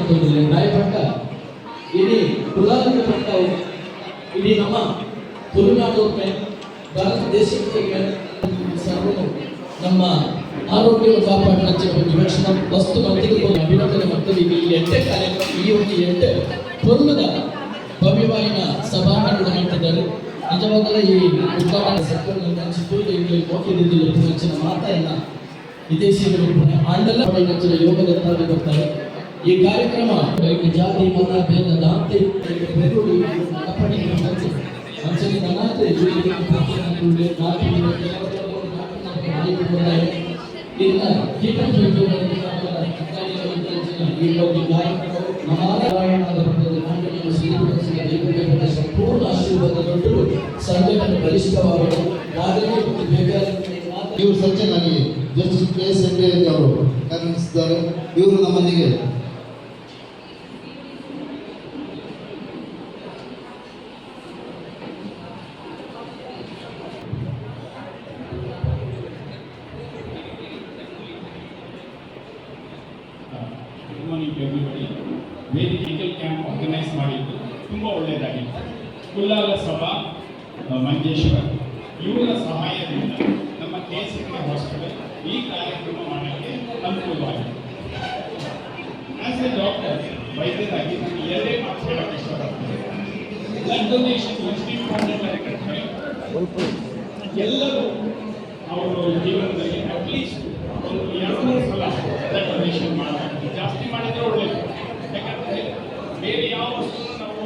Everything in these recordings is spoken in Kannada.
ಸಂದರ್ಭದಲ್ಲಿ ರಾಯಭಟ್ಟ ಇಡೀ ಪ್ರಧಾನಮಂತ್ರಿ ಇಡೀ ನಮ್ಮ ತುಳುನಾಡೋರ್ಗೆ ಭಾರತ ದೇಶಕ್ಕೆ ಸರ್ವರು ನಮ್ಮ ಆರೋಗ್ಯವನ್ನು ಕಾಪಾಡಲಿಕ್ಕೆ ವಿವಕ್ಷಣ ವಸ್ತು ಮಂತ್ರಿಗೂ ಅಭಿನಂದನೆ ಮತ್ತು ಈ ಎಂಟೇ ಕಾರ್ಯಕ್ರಮ ಈ ಒಂದು ಎಂಟೇ ಪೂರ್ಣದ ಭವ್ಯವಾಯಿನ ಸಭಾಂಗಣಗಳು ಮಾಡ್ತಿದ್ದಾರೆ. ನಿಜವಾಗಲೂ ಈ ಉದ್ಘಾಟನಾ ಸಭೆಗಳನ್ನು ಚಿತ್ರದುರ್ಗದಲ್ಲಿ ಮೋಕೆದಿದ್ದಲ್ಲಿ ಹೆಚ್ಚಿನ ಮಾತನ್ನ ವಿದೇಶಿಗಳು ಆಂಡಲ ಹೆಚ್ಚಿನ ಯೋಗದತ್ತಾಗಿ ಬರ್ತಾರೆ. ಈ ಕಾರ್ಯಕ್ರಮ ಜಾತಿ ಮತ ಭೇದ ದಾಂತಿ ಸಂಪೂರ್ಣ ಆಶೀರ್ವಾದಗಳು ಸಂಘಟನೆ ಬಲಿಷ್ಠವಾಗಲು ಇವರು ಸಜ್ಜನಾಗಿ ಜಸ್ಟಿಸ್ ಕೆ.ಎಸ್. ಹೆಗ್ಡೆ ಅವರು ಕರೆಸಿದ್ದಾರೆ. ಇವರು ನಮ್ಮೊಂದಿಗೆ ಮೆಡಿಕಲ್ ಕ್ಯಾಂಪ್ ಆರ್ಗನೈಸ್ ಮಾಡಿದ್ದು ತುಂಬ ಒಳ್ಳೆಯದಾಗಿತ್ತು. ಕುಲ್ಲಾಲ ಸಭಾ ಮಂಜೇಶ್ವರ್ ಇವರ ಸಹಾಯದಿಂದ ನಮ್ಮ KCK ಹಾಸ್ಪಿಟಲ್ ಈ ಕಾರ್ಯಕ್ರಮ ಮಾಡಲಿಕ್ಕೆ ಅನುಕೂಲವಾಗಿದೆ. ಆಸ್ ಎ ಡಾಕ್ಟರ್ ವೈದ್ಯರಾಗಿ ನಾನು ಎರಡೇ ಮಾತು ಹೇಳಕ್ಕೆ ಇಷ್ಟಪಡ್ತೇನೆ. ಬ್ಲಡ್ ಡೊನೇಷನ್ ಎಷ್ಟು ಇಂಪಾರ್ಟೆಂಟ್ ಆಗಿರುತ್ತೆ. ಎಲ್ಲರೂ ಅವರು ಜೀವನದಲ್ಲಿ ಅಟ್ಲೀಸ್ಟ್ ಒಂದು 2-3 ಸಲ ಬ್ಲಡ್ ಡೊನೇಷನ್ ಮಾಡಬೇಕು. ಜಾಸ್ತಿ ಮಾಡಿದರೆ ಒಳ್ಳೆಯದು. ಯಾಕಂದರೆ ಬೇರೆ ಯಾವ ವಸ್ತು ನಾವು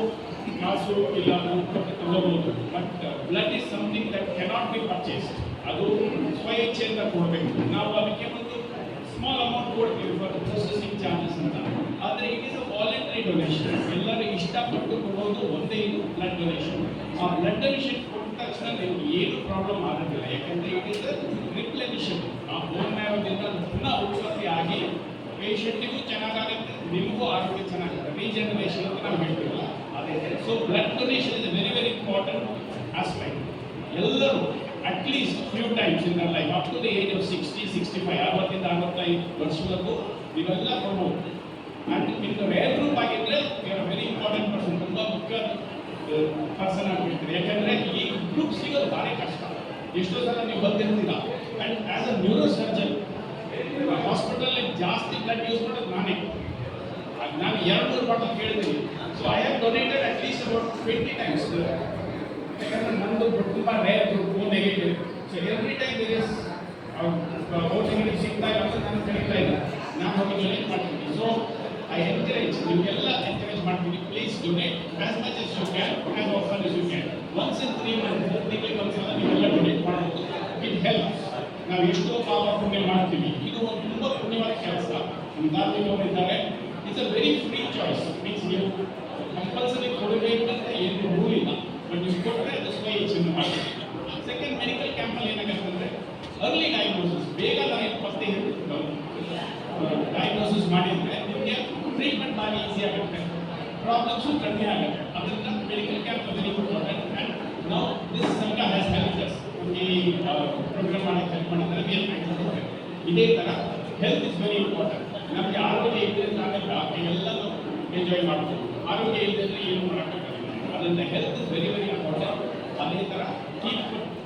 ಕಾಸು ಇಲ್ಲ ಕೊಟ್ಟು ತಗೋಬಹುದು. But blood is something that cannot be purchase. ಅದು ಸ್ವಇಚ್ಛೆಯಿಂದ ಕೊಡಬೇಕು. ನಾವು ಅದಕ್ಕೆ ಒಂದು ಸ್ಮಾಲ್ ಅಮೌಂಟ್ ಕೊಡ್ತೀವಿ ಫಾರ್ ಪ್ರೊಸೆಸಿಂಗ್ ಚಾರ್ಜಸ್ ಅಂತ. ಆದರೆ it is a voluntary donation. ಎಲ್ಲರೂ ಇಷ್ಟಪಟ್ಟು ಕೊಡೋದು ಒಂದೇ ಇದು ಬ್ಲಡ್ ಡೊನೇಷನ್. ಆ ಬ್ಲಡ್ ಡೊನೇಷನ್ ಕೊಟ್ಟ ತಕ್ಷಣ ನಿಮ್ಗೆ ಏನು ಪ್ರಾಬ್ಲಮ್ ಆಗೋದಿಲ್ಲ. ಯಾಕಂದರೆ ಇಟ್ ಇಸ್ ರಿಪ್ಲೆನಿಷನ್. ಆ ಬೋನ್ ಮ್ಯಾರೋದಿಂದ ಪುನಃ ಉತ್ಪತ್ತಿ ಆಗಿ ಪೇಷಂಟಿಗೂ ಚೆನ್ನಾಗಾಗುತ್ತೆ, ನಿಮಗೂ ಆರೋಗ್ಯ ಚೆನ್ನಾಗುತ್ತೆ. ರೀಜನರೇಷನ್ ಅಂತ ನಾವು ಹೇಳ್ತೀವಲ್ಲ ಅದೇ. So blood donation is very very important aspect. ಎಲ್ಲರೂ at least few times in their life up to the age of 60-65 60 65 ವರ್ಷವರೆಗೂ ನೀವೆಲ್ಲ ಕೊಡ್ಬೋದು. ಆ್ಯಂಡ್ ನಿಮ್ದು ರೇರ್ ಗ್ರೂಪ್ ಆಗಿದ್ದರೆ ಯುವರ್ ವೆರಿ ಇಂಪಾರ್ಟೆಂಟ್ ಪರ್ಸನ್, ತುಂಬ ಮುಖ್ಯ ಪರ್ಸನ್ ಆಗಿರ್ತೀರಿ. ಯಾಕಂದರೆ ಈ ಗ್ರೂಪ್ ಸಿಗೋದು ಭಾರಿ ಕಷ್ಟ. ಎಷ್ಟೋ ಸಲ ನೀವು ಬಂದಿರ್ತೀರ. And as a neuro surgeon ಹಾಸ್ಪಿಟಲಲ್ಲಿ ಜಾಸ್ತಿ ಬ್ಲಡ್ ಯೂಸ್ ಮಾಡೋದು ನಾನೇ. ನಾನು 2-3 ಬಾಟಲ್ ಕೇಳಿದ್ದೀನಿ. So I have donated at least about 20 times. ಯಾಕಂದರೆ ನಮ್ಮದು ತುಂಬ rare group negative. So every time there is out negative ಸಿಗ್ತಾ ಇಲ್ಲ ಅಂತ ನಾನು ಕರೀತಾ ಇಲ್ಲ. ನಾನು ಹೋಗಿ ಡೊನೇಟ್ ಮಾಡ್ತೀನಿ. ಸೊ ಐ ಎನ್ಕರೇಜ್, ನಿಮಗೆಲ್ಲ ಎನ್ಕರೇಜ್ ಮಾಡ್ತೀನಿ. Please donate as much as you can, as often as you can. Once in 3 months 4 ತಿಂಗಳಿಗೆ ಒಂದ್ಸಲ ನೀವೆಲ್ಲ ಡೊನೇಟ್ ಮಾಡೋದು ಇಟ್ ಹೆಲ್ಪ್ಸ್. ನಾವು ಎಷ್ಟೋ ಪಾಪ ಪುಣ್ಯ ಮಾಡ್ತೀವಿ. ಇದು ಒಂದು ತುಂಬ ಪುಣ್ಯವಾದ ಕೆಲಸ. ನಮ್ಮ ಧಾರ್ಮಿಕವರಿದ್ದಾರೆ. It's a very free choice. Means ನೀವು ಕಂಪಲ್ಸರಿ ಕೊಡಬೇಕು ಅಂತ ಏನು ರೂಲ್ ಇಲ್ಲ. ಬಟ್ ನೀವು ಕೊಟ್ಟರೆ ಅದು ಸ್ವಇಚ್ಛೆಯಿಂದ ಮಾಡಿ. ಸೆಕೆಂಡ್, ಮೆಡಿಕಲ್ ಕ್ಯಾಂಪಲ್ಲಿ ಏನಾಗುತ್ತೆ ಅಂದರೆ ಅರ್ಲಿ ಡಯಾಗ್ನೋಸಿಸ್, ಬೇಗ ಪತ್ತೆ ಡಯಾಗ್ನೋಸಿಸ್ ಮಾಡಿದರೆ ನಿಮಗೆ ಟ್ರೀಟ್ಮೆಂಟ್ ಭಾರಿ ಈಸಿ ಆಗುತ್ತೆ, ಪ್ರಾಬ್ಲಮ್ಸು ಕಡಿಮೆ ಆಗುತ್ತೆ. ಅದರಿಂದ medical camp very important. And now this ಸಂಘ ಹ್ಯಾಸ್ ಹೆಲ್ಪ್ ಅಸ್. ಈ ಪ್ರೋಗ್ರಾಮ್ ಮಾಡೋಕ್ಕೆ ಹೆಲ್ಪ್ ಮಾಡಿದರೆ ಇದೇ ಥರ ಹೆಲ್ತ್ ಇಸ್ ವೆರಿ ಇಂಪಾರ್ಟೆಂಟ್. ನಮಗೆ ಆರೋಗ್ಯ ಇದ್ದರೆ ನಾವೇ ಎಲ್ಲನೂ ಎಂಜಾಯ್ ಮಾಡ್ಬೋದು. ಆರೋಗ್ಯ ಇಲ್ಲದ್ರೆ ಏನು ಮಾಡೋಕ್ಕಾಗಲ್ಲ. ಅದರಿಂದ health is very very important. ಅದೇ ಥರ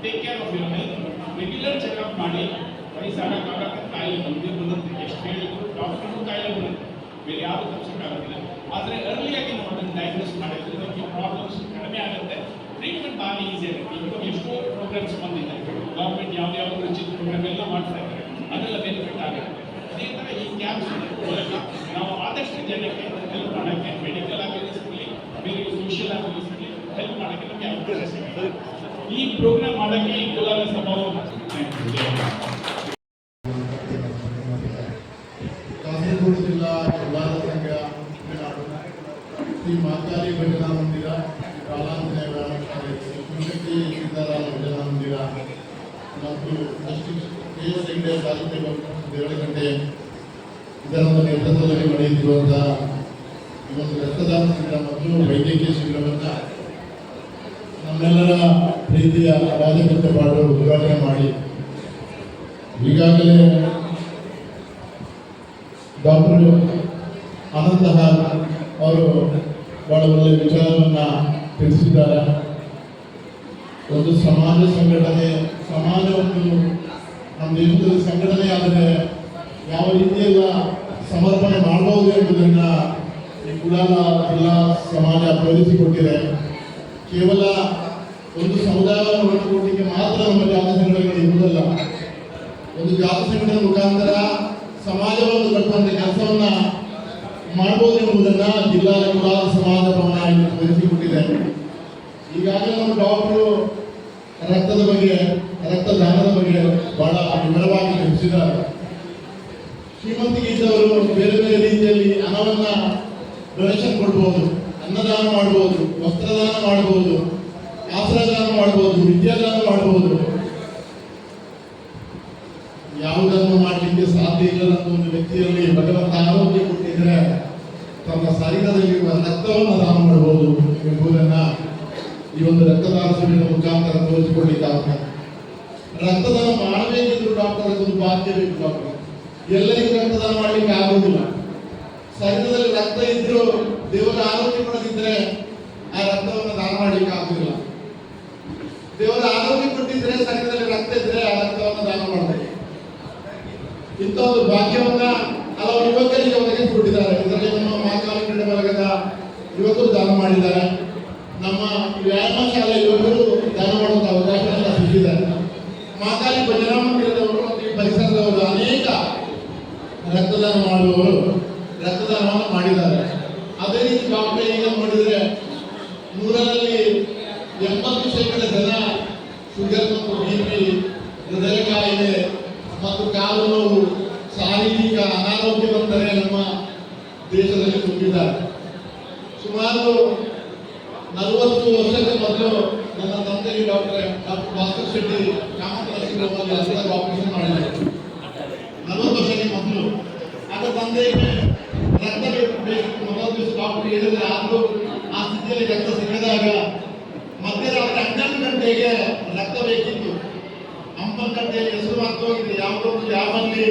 take care of your health. Regular checkup ಮಾಡಿ. ವಯಸ್ಸಾಗಕ್ಕಾಗತ್ತೆ, ಕಾಯಿಲೆ ಬಂದಿರುತ್ತೆ. ಎಷ್ಟು ಹೇಳಿದ್ರು ಡಾಕ್ಟರ್ಗೂ ಕಾಯಿಲೆ ಬರುತ್ತೆ, ಬೇರೆ ಯಾರು ತಪ್ಪಿಸೋಕ್ಕಾಗೋದಿಲ್ಲ. ಆದರೆ ಅರ್ಲಿಯಾಗಿ ನಾವು ಅದನ್ನು ಡಯಾಗ್ನೋಸ್ ಮಾಡಿದ್ರೆ ನಮಗೆ ಪ್ರಾಬ್ಲಮ್ಸ್ ಕಡಿಮೆ ಆಗುತ್ತೆ. ಟ್ರೀಟ್ಮೆಂಟ್ ಭಾಳ ಈಸಿ ಆಗುತ್ತೆ. ಈಗ ಎಷ್ಟೋ ಪ್ರೋಗ್ರಾಮ್ಸ್ ಬಂದಿದೆ. ಗೌರ್ಮೆಂಟ್ ಯಾವ್ದಾದ್ರು ಉಚಿತ ಪ್ರೋಗ್ರಾಮ್ ಎಲ್ಲ ಮಾಡ್ತಾ ಇದ್ದಾರೆ. ಅದೆಲ್ಲ ಬೆನಿಫಿಟ್ ಆಗುತ್ತೆ. ಅದೇ ಥರ ಈ ಕ್ಯಾಂಪ್ಸ್ ಮೂಲಕ ನಾವು ಆದಷ್ಟು ಜನಕ್ಕೆ ಹೆಲ್ಪ್ ಮಾಡೋಕ್ಕೆ, ಮೆಡಿಕಲ್ ಆಗಿರಲಿ ಬೇರೆ ಸೋಷಿಯಲ್ ಆಗಿರಲಿ ಹೆಲ್ಪ್ ಮಾಡೋಕ್ಕೆ ನಮಗೆ ಅವಕಾಶ ಸಿಗುತ್ತೆ. ಈ ಪ್ರೋಗ್ರಾಮ್ ಮಾಡೋಕ್ಕೆ ಈ ಕುಲಾಲ ಸಭಾವು ಕಾಸರಗೋಡು ಜಿಲ್ಲಾ ಕುಲಾಲ ಸಂಘ ಶ್ರೀ ಮಾತಾಲಿ ಭಜನಾ ಮಂದಿರ, ಕಾಲಾಂಜನೇಯ ಕುಂಟಕಿ ಸೀತಾರಾಮ ಭಜನಾ ಮಂದಿರ ಮತ್ತು ಜಸ್ಟಿಸ್ ಕೆ.ಎಸ್. ಹೆಗ್ಡೆ ಸಾಹಿತ್ಯ ದೇವಳಗಂಟೆ ಇದರ ನೇತೃತ್ವದಲ್ಲಿ ನಡೆಯುತ್ತಿರುವಂತಹ ಈ ಒಂದು ರಕ್ತದಾನ ಶಿಬಿರ ಮತ್ತು ವೈದ್ಯಕೀಯ ಶಿಬಿರವನ್ನು ನಮ್ಮೆಲ್ಲರ ಪ್ರೀತಿಯ ರಾಜಕಟ್ಟಪಾಡು ಉದ್ಘಾಟನೆ ಮಾಡಿ ಈಗಾಗಲೇ ಡಾಕ್ಟರ್ ಅನಂತಹ ಅವರು ಬಹಳ ಒಳ್ಳೆಯ ವಿಚಾರವನ್ನು ತಿಳಿಸಿದ್ದಾರೆ. ಒಂದು ಸಮಾಜ ಸಂಘಟನೆ, ಸಮಾಜ ಒಂದು ನಮ್ಮ ದೇಶದಲ್ಲಿ ಸಂಘಟನೆ ಆದರೆ ಯಾವ ರೀತಿಯೆಲ್ಲ ಸಮರ್ಪಣೆ ಮಾಡಬಹುದು ಎಂಬುದನ್ನು ಈ ಕುಲಾಲ ಜಿಲ್ಲಾ ಸಮಾಜ ತೋರಿಸಿಕೊಟ್ಟಿದೆ. ಕೇವಲ ಒಂದು ಸಮುದಾಯವನ್ನು ಒಟ್ಟುಕೊಟ್ಟಿಗೆ ಮಾತ್ರ ನಮ್ಮ ಜಾತಿ ಸಂಘಟನೆಗಳು ಇರುವುದಲ್ಲ, ಒಂದು ಜಾತಿ ಸಂಘಟನೆ ಮುಖಾಂತರ ಸಮಾಜವನ್ನು ಕಟ್ಟುವಂಥ ಕೆಲಸವನ್ನ ಮಾಡಬಹುದು ಎಂಬುದನ್ನು ಜಿಲ್ಲಾ ಕುಲಾಲ ಸಮಾಜ ಭವನ ತೋರಿಸಿಕೊಟ್ಟಿದೆ. ಈಗಾಗಲೇ ನಮ್ಮ ಡಾಕ್ಟರು ರಕ್ತದ ಬಗ್ಗೆ, ರಕ್ತದಾನದ ಬಗ್ಗೆ ಬಹಳ ವಿವರವಾಗಿ ತಿಳಿಸಿದ್ದಾರೆ. ಶ್ರೀಮಂತಿಗಿದ್ದವರು ಬೇರೆ ಬೇರೆ ರೀತಿಯಲ್ಲಿ ಹಣವನ್ನ ಡೊನೇಷನ್ ಕೊಡ್ಬೋದು, ಅನ್ನದಾನ ಮಾಡ್ಬೋದು, ವಸ್ತ್ರದಾನ ಮಾಡ್ಬೋದು, ಆಶ್ರಯದಾನ ಮಾಡ್ಬೋದು, ವಿದ್ಯಾದಾನ ಮಾಡ್ಬೋದು. ಯಾವುದನ್ನು ಮಾಡಲಿಕ್ಕೆ ಸಾಧ್ಯ ಇಲ್ಲದಂತ ಒಂದು ವ್ಯಕ್ತಿಯಲ್ಲಿ ಭಗವಂತ ಆರೋಗ್ಯ ಕೊಟ್ಟಿದ್ರೆ ತಮ್ಮ ಶರೀರದಲ್ಲಿರುವ ರಕ್ತವನ್ನು ದಾನ ಮಾಡಬಹುದು ಎಂಬುದನ್ನ ಈ ಒಂದು ರಕ್ತದಾನ ಶಿಬಿರದ ಮುಖಾಂತರ ತೋರಿಸಿಕೊಳ್ಳಿಕ್ಕಾಗ್ತದೆ. ರಕ್ತದಾನ ಮಾಡಬೇಕಿದ್ರು ಡಾಕ್ಟರ್ ಒಂದು ಬಾಧ್ಯ ಬೇಕು. ಡಾಕ್ಟರ್ ಎಲ್ಲರಿಗೂ ರಕ್ತದಾನ ಮಾಡಲಿಕ್ಕೆ ಆಗುವುದಿಲ್ಲ. ಶರೀರದಲ್ಲಿ ರಕ್ತ ಇದ್ರೂ ದೇವರ ಆರೋಗ್ಯ ಕೊಡದಿದ್ರೆ ಆ ರಕ್ತವನ್ನು ದಾನ ಮಾಡಲಿಕ್ಕೆ ಆಗುವುದಿಲ್ಲ. ದೇವರ ಆರೋಗ್ಯ ಕೊಟ್ಟಿದ್ರೆ ಶರೀರದಲ್ಲಿ ರಕ್ತ ಇದ್ರೆ ಆ ರಕ್ತವನ್ನು ದಾನ ಮಾಡಬೇಕು. ಇಂಥ ಒಂದು ಭಾಗ್ಯವನ್ನ ಹಲವು ಯುವಕರಿಗೆ ಒದಗಿಸಿಕೊಟ್ಟಿದ್ದಾರೆ. ಇದರಲ್ಲಿ ನಮ್ಮ ಮಹಾಕಾಲ ಕ್ರೀಡಾ ಬಳಗದ ಯುವಕರು ದಾನ ಮಾಡಿದ್ದಾರೆ. ನಮ್ಮ ವ್ಯಾಯಾಮ ಶಾಲೆ ಯುವಕರು ದಾನ ಮಾಡುವಂತ ಅವಕಾಶವನ್ನು ಸಿಕ್ಕಿದ್ದಾರೆ. ಮಹಾಕಾಲಿ ಭಜನಾ ಮಂದಿರದವರು ಮತ್ತು ಈ ಪರಿಸರದವರು ಅನೇಕ ರಕ್ತದಾನ ಮಾಡುವವರು ರಕ್ತದಾನವನ್ನು ಮಾಡಿದ್ದಾರೆ. ಅದೇ ರೀತಿ ಡಾಕ್ಟರ್ ಈಗ ನೋಡಿದ್ರೆ 100ರಲ್ಲಿ 80% ಜನ ಶುಗರ್ ಮತ್ತು ಬಿಪಿ, ಹೃದಯ ಕಾಯಿಲೆ ಮತ್ತು ಕಾಲು ನೋವು, ಶಾರೀರಿಕ ಅನಾರೋಗ್ಯವಂತರೇ ನಮ್ಮ ದೇಶದಲ್ಲಿ ತುಂಬಿದ್ದಾರೆ. ಸುಮಾರು 40 ವರ್ಷಗಳ ಮೊದಲು ನನ್ನ ತಂದೆಗೆ ಡಾಕ್ಟರ್ ಭಾಸ್ಕರ್ ಶೆಟ್ಟಿ ಕಾಮಕಲಶಿಗಳಲ್ಲಿ ಹೃದಯ ಆಪರೇಷನ್ ಮಾಡಿದ್ದಾರೆ. 40 ವರ್ಷಕ್ಕೆ ಮೊದಲು ಆಗ ತಂದೆಗೆ ರಕ್ತ ಬೇಕು. ಮೊದಲ ದಿವಸ ಡಾಕ್ಟರ್ ಹೇಳಿದ್ರೆ ಆದರೂ ಆ ಸ್ಥಿತಿಯಲ್ಲಿ ರಕ್ತ ಸಿಗದಾಗ ಮಧ್ಯರಾತ್ರಿ 12 ಗಂಟೆಗೆ ರಕ್ತ ಬೇಕಿತ್ತು. 9 ಗಂಟೆಯಲ್ಲಿ ಹೆಸರು ಮಾತೋಗಿದೆ. ಯಾವುದೋ ಒಂದು ಯಾವಲ್ಲಿ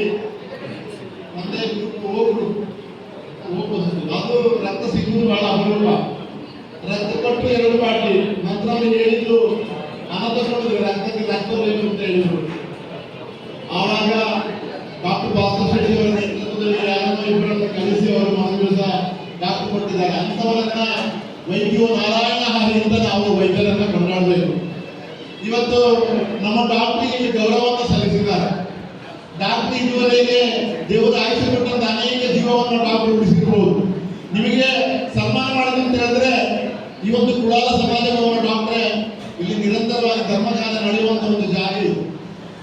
ಒಂದೇ ಗ್ರೂಪ್ ಹೋಗ್ಬೋದು, ಅದು ರಕ್ತ ಸಿಗುವುದು ಬಹಳ ಅಪರೂಪ. ರಕ್ತ ಕೊಟ್ಟು 2 ಬಾಟ್ಲಿ ನಂತರ ಅವರು ಹೇಳಿದ್ರು ಅನಾಥ ನೋಡಿದ್ರೆ ರಕ್ತಕ್ಕೆ ರಕ್ತ ಬೇಕು ಅಂತ ಹೇಳಿದ್ರು. ಆವಾಗ ಡಾಕ್ಟರ್ ಭಾಸ್ಕರ್ ಶೆಟ್ಟಿ ಅವರ ನೇತೃತ್ವದಲ್ಲಿ ಯಾರನ್ನೋ ಇಬ್ಬರನ್ನು ಕಲಿಸಿ ಅವರು ಒಂದು ದಿವಸ ಡಾಕ್ಟರ್ ಕೊಟ್ಟಿದ್ದಾರೆ. ಅಂಥವರನ್ನ ವೈದ್ಯೋ ನಾರಾಯಣ ಹಾರಿ ಅಂತ ನಾವು ವೈದ್ಯರನ್ನ ಕೊಂಡಾಡಬೇಕು. ಇವತ್ತು ನಮ್ಮ ಡಾಕ್ಟರಿಗೆ ಗೌರವವನ್ನು ಸಲ್ಲಿಸಿದ್ದಾರೆ. ಡಾಕ್ಟರ್ ಇದುವರೆಗೆ ದೇವರು ಆಯುಷ್ಯ ಕೊಟ್ಟಂತ ಅನೇಕ ಜೀವವನ್ನು ಡಾಕ್ಟರ್ ಉಳಿಸಿರ್ಬೋದು. ನಿಮಗೆ ಸನ್ಮಾನ ಮಾಡಿದೆ ಅಂತ ಹೇಳಿದ್ರೆ ಇವತ್ತು ಕುಲಾಲ ಸಮಾಜ ಭವನ ಡಾಕ್ಟ್ರೆ ಇಲ್ಲಿ ನಿರಂತರವಾಗಿ ಧರ್ಮ ಕಾರ್ಯ ನಡೆಯುವಂತ ಒಂದು ಜಾಗ ಇದು.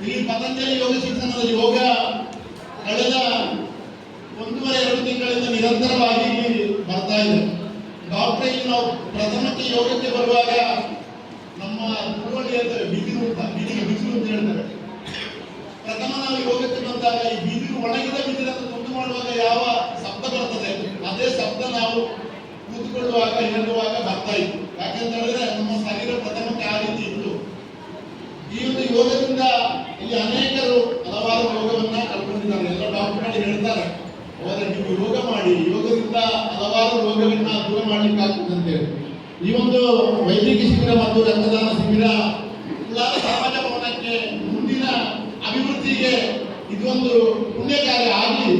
ಇಲ್ಲಿ ಪತಂಜಲಿ ಯೋಗ ಶಿಕ್ಷಣದಲ್ಲಿ ಯೋಗ ಕಳೆದ 1.5-2 ತಿಂಗಳಿಂದ ನಿರಂತರವಾಗಿ ಇಲ್ಲಿ ಬರ್ತಾ ಇದೆ. ಡಾಕ್ಟರ್ ಇಲ್ಲಿ ನಾವು ಪ್ರಥಮಕ್ಕೆ ಯೋಗಕ್ಕೆ ಬರುವಾಗ ನಮ್ಮ ತುಳುವಳಿ ಹೇಳ್ತಾರೆ ಬಿದಿರು ಅಂತ, ಬೀದಿಗೆ ಬಿಸಿಲು ಅಂತ ಹೇಳ್ತಾರೆ. ಪ್ರಥಮ ನಾವು ಯೋಗಕ್ಕೆ ಬಂದಾಗ ಈ ಬಿದಿರು ಒಣಗಿದ ಬಿದಿರನ್ನು ತುಂಡು ಮಾಡುವಾಗ ಯಾವ ಶಬ್ದ ಬರ್ತದೆ ಅದೇ ಶಬ್ದ ನಾವು ಕೂತ್ಕೊಳ್ಳುವಾಗ ಹೇಳುವಾಗ ಬರ್ತಾ ಇತ್ತು. ಯಾಕಂತ ಹೇಳಿದ್ರೆ ನಮ್ಮ ಶರೀರ ಪ್ರಥಮಕ್ಕೆ ಆ ರೀತಿ ಇತ್ತು. ಈ ಒಂದು ಯೋಗದಿಂದ ಇಲ್ಲಿ ಅನೇಕರು ಹಲವಾರು ರೋಗವನ್ನ ಕಳ್ಕೊಂಡಿದ್ದಾರೆ. ಎಲ್ಲ ಡಾಕ್ಟರ್ಗಳು ಹೇಳ್ತಾರೆ ಹೋದ್ರೆ ನೀವು ಯೋಗ ಮಾಡಿ, ಯೋಗದಿಂದ ಹಲವಾರು ರೋಗವನ್ನ ದೂರ ಮಾಡ್ಲಿಕ್ಕೆ ಆಗ್ತದೆ ಅಂತ ಹೇಳಿ. ಈ ಒಂದು ವೈದ್ಯಕೀಯ ಶಿಬಿರ ಮತ್ತು ರಕ್ತದಾನ ಶಿಬಿರ ಕುಲಾಲ ಸಮಾಜ ಭವನಕ್ಕೆ ಮುಂದಿನ ಅಭಿವೃದ್ಧಿಗೆ ಇದೊಂದು ಪುಣ್ಯ ಕಾರ್ಯ ಆಗಲಿ.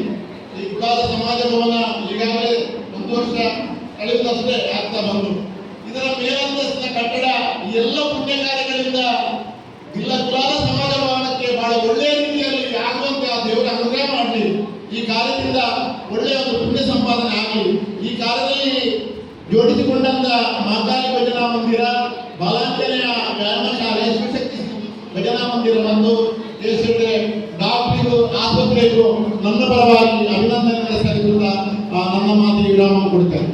ಈ ಕುಲಾಲ ಸಮಾಜ ಭವನ ಈಗಾಗಲೇ 1 ವರ್ಷ ಕಳೆದಷ್ಟೇ ಆಗ್ತಾ ಬಂದು ಇದರ ಮೇಲಂತಸ್ತಿನ ಕಟ್ಟಡ ಈ ಎಲ್ಲ ಪುಣ್ಯ ಕಾರ್ಯಗಳಿಂದ ಜಿಲ್ಲಾ ಕುಲಾಲ ಸಮಾಜ ಭವನಕ್ಕೆ ಬಹಳ ಒಳ್ಳೆಯ ರೀತಿಯಲ್ಲಿ ಆಗುವಂತೆ ಆ ದೇವರ ಅನುಗ್ರಹ ಮಾಡಲಿ. ಈ ಕಾರ್ಯದಿಂದ ಒಳ್ಳೆಯ ಒಂದು ಪುಣ್ಯ ಸಂಪಾದನೆ ಆಗಲಿ. ಈ ಕಾರ್ಯದಲ್ಲಿ ಜೋಡಿಸಿಕೊಂಡಂತ ಮಹಾಕಾಲಿ ಭಜನಾ ಮಂದಿರ, ಬಾಲಾಂಜನೇಯ ವ್ಯಾಯಾಮ ಶಾಲೆ, ಶಿವಶಕ್ತಿ ಭಜನಾ ಮಂದಿರ ಮತ್ತು ಡಾಕ್ಟರಿಗೂ ಆಸ್ಪತ್ರೆಗೂ ನನ್ನ ಪರವಾಗಿ ಅಭಿನಂದನೆ ಸಲ್ಲಿಸುತ್ತಾ ನನ್ನ ಮಾತಿಗೆ ವಿರಾಮ ಕೊಡ್ತೇನೆ.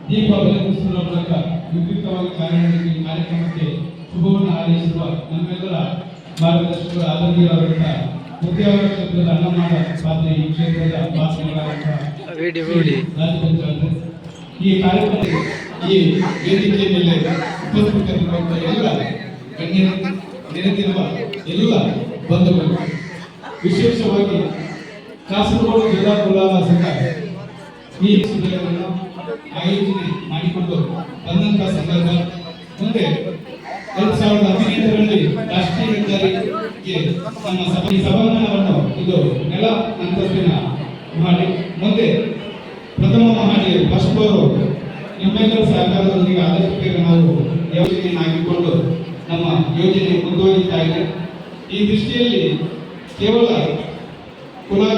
ದೀಪ ಬೆಳಗಿಸುವ ಮೂಲಕ ವಿದ್ಯುಕ್ತವಾಗಿ ಕಾರ್ಯಕ್ರಮಕ್ಕೆ ಶುಭವನ್ನು ಹಾರೈಸಿರುವ ನಮ್ಮೆಲ್ಲರ ಮಾರ್ಗದರ್ಶಕರು ಆದರಣೀಯರಾದಂಥ ಉದ್ಯೋಗ ಕ್ಷೇತ್ರದ ಅನ್ನಮಾಡ ಪಾತ್ರೆ ಈ ಕ್ಷೇತ್ರದ ಭಾಷಣಗಳಾದಂತಹ ಈ ಕಾರ್ಯಕ್ರಮ ಈ ವೇದಿಕೆಯ ಮೇಲೆ ಉಪಸ್ಥಿತರಿರುವಂತಹ ಎಲ್ಲ ಗಣ್ಯರು ನೆರೆದಿರುವ ಎಲ್ಲ ಬಂಧುಗಳು, ವಿಶೇಷವಾಗಿ ಕಾಸರಗೋಡು ಜಿಲ್ಲಾ ಕುಲಾಲ ಸಂಘ ಈ ಶಿಬಿರವನ್ನು ಆಯೋಜನೆ ಮಾಡಿಕೊಂಡು ಬಂದಂತಹ ಸಂದರ್ಭ ಮುಂದೆ 2015ರಲ್ಲಿ ರಾಷ್ಟ್ರೀಯ ಹೆದ್ದಾರಿಗೆ ನಮ್ಮ ಸಭಾಂಗಣವನ್ನು ಇದು ನೆಲ ಅಂತಸ್ತಿನ ಮಾಡಿ ಮುಂದೆ ಪ್ರಥಮ ಮಹಡಿ ಫಸ್ಟ್ ಫ್ಲೋರ್ ನಿಮ್ಮೆಲ್ಲರ ಸಹಕಾರದೊಂದಿಗೆ ಆದಷ್ಟು ಬೇಗ ನಾವು ಯೋಜನೆಯನ್ನು ಹಾಕಿಕೊಂಡು ನಮ್ಮ ಯೋಜನೆ ಮುಂದುವರಿತಾ ಇದೆ. ಈ ದೃಷ್ಟಿಯಲ್ಲಿ ಕೇವಲ ಕುಲಾಲ